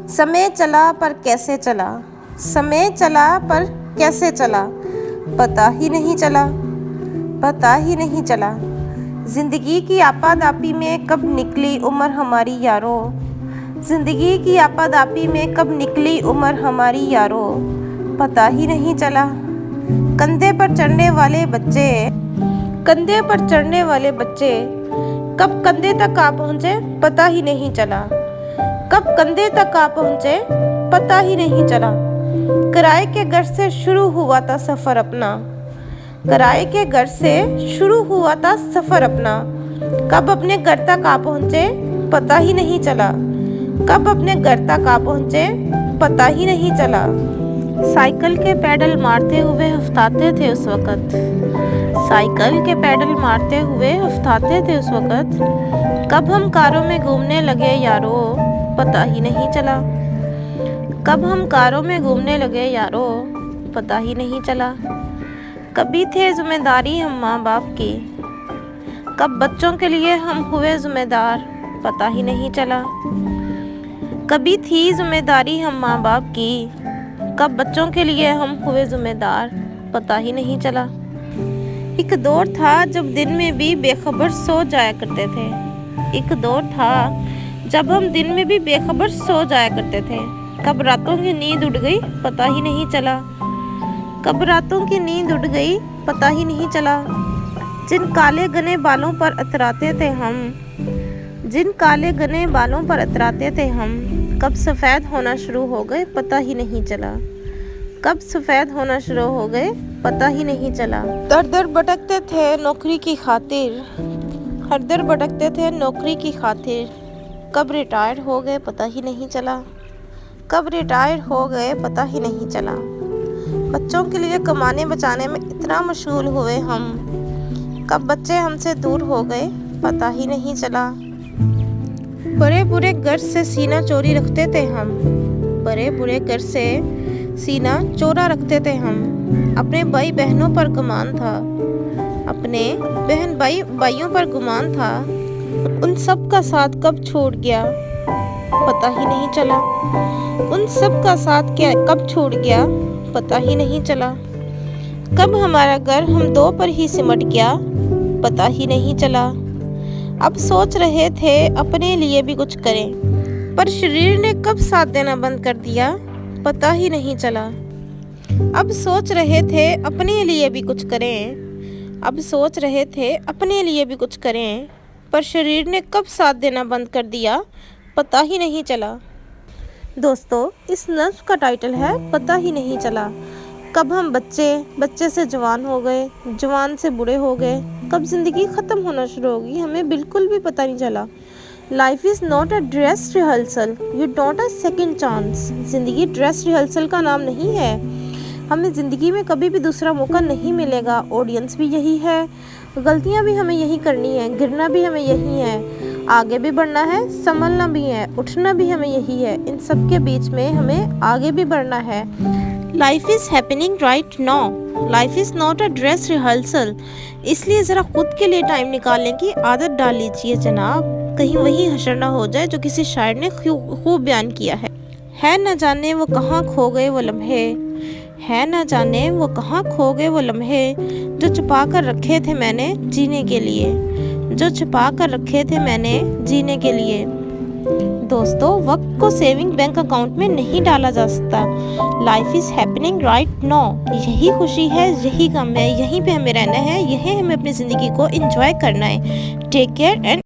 समय चला पर कैसे चला, समय चला पर कैसे चला, पता ही नहीं चला, पता ही नहीं चला। ज़िंदगी की आपाधापी में कब निकली उम्र हमारी यारों, ज़िंदगी की आपाधापी में कब निकली उम्र हमारी यारों, पता ही नहीं चला। कंधे पर चढ़ने वाले बच्चे, कंधे पर चढ़ने वाले बच्चे कब कंधे तक आ पहुँचे, पता ही नहीं चला, कब कंधे तक आ पहुँचे, पता ही नहीं चला। किराए के घर से शुरू हुआ था सफ़र अपना, किराए के घर से शुरू हुआ था सफ़र अपना, कब अपने घर तक आ पहुँचे, पता ही नहीं चला, कब अपने घर तक आ पहुँचे, पता ही नहीं चला। साइकिल के पैडल मारते हुए हफ्ताते थे उस वक़्त, साइकिल के पैडल मारते हुए हफ्ताते थे उस वक़्त, कब हम कारों में घूमने लगे यारों, पता ही नहीं चला, कब हम कारों में घूमने लगे यारों, पता ही नहीं चला। कभी थे जिम्मेदारी हम माँ बाप की, कब बच्चों के लिए हम हुए जिम्मेदार, पता ही नहीं चला। कभी थी जिम्मेदारी हम माँ बाप की, कब बच्चों के लिए हम हुए जिम्मेदार, पता ही नहीं चला। एक दौर था जब दिन में भी बेखबर सो जाया करते थे, एक दौर था जब हम दिन में भी बेखबर सो जाया करते थे, कब रातों की नींद उड़ गई, पता ही नहीं चला, कब रातों की नींद उड़ गई, पता ही नहीं चला। जिन काले घने बालों पर अतराते थे हम, जिन काले घने बालों पर अतराते थे हम, कब सफ़ेद होना शुरू हो गए, पता ही नहीं चला, कब सफ़ेद होना शुरू हो गए, पता ही नहीं चला। दर दर भटकते थे नौकरी की खातिर, हर दर भटकते थे नौकरी की खातिर, कब रिटायर हो गए, पता ही नहीं चला, कब रिटायर हो गए, पता ही नहीं चला। बच्चों के लिए कमाने बचाने में इतना मशगूल हुए हम, कब बच्चे हमसे दूर हो गए, पता ही नहीं चला। बड़े बुरे घर से सीना चोरी रखते थे हम, बड़े बुरे घर से सीना चोरा रखते थे हम, अपने भाई बहनों पर गुमान था, अपने बहन भाइयों पर गुमान था, उन सब का साथ कब छूट गया, पता ही नहीं चला, उन सब का साथ क्या कब छूट गया, पता ही नहीं चला। कब हमारा घर हम दो पर ही सिमट गया, पता ही नहीं चला। अब सोच रहे थे अपने लिए भी कुछ करें, पर शरीर ने कब साथ देना बंद कर दिया, पता ही नहीं चला। अब सोच रहे थे अपने लिए भी कुछ करें, अब सोच रहे थे अपने लिए भी कुछ करें, पर शरीर ने कब साथ देना बंद कर दिया, पता ही नहीं चला। दोस्तों, इस नज्म का टाइटल है पता ही नहीं चला। कब हम बच्चे से जवान हो गए, जवान से बूढ़े हो गए, कब ज़िंदगी ख़त्म होना शुरू होगी, हमें बिल्कुल भी पता नहीं चला। Life is not a dress rehearsal, you don't a second chance. ज़िंदगी ड्रेस रिहर्सल का नाम नहीं है, हमें ज़िंदगी में कभी भी दूसरा मौका नहीं मिलेगा। ऑडियंस भी यही है, गलतियाँ भी हमें यही करनी है, गिरना भी हमें यही है, आगे भी बढ़ना है, संभलना भी है, उठना भी हमें यही है। इन सब के बीच में हमें आगे भी बढ़ना है। Life is happening right now, life is not a dress rehearsal. इसलिए ज़रा खुद के लिए टाइम निकालने की आदत डाल लीजिए जनाब, कहीं वही हशर ना हो जाए जो किसी शायर ने खूब बयान किया है न जाने वो कहाँ खो गए वो लम्हे, है न जाने वो कहाँ खो गए वो लम्हे, जो छुपा कर रखे थे मैंने जीने के लिए, जो छुपा कर रखे थे मैंने जीने के लिए। दोस्तों, वक्त को सेविंग बैंक अकाउंट में नहीं डाला जा सकता। Life is happening right now, यही खुशी है, यही गम है, यहीं पे हमें रहना है, यहीं हमें अपनी ज़िंदगी को एंजॉय करना है। Take care and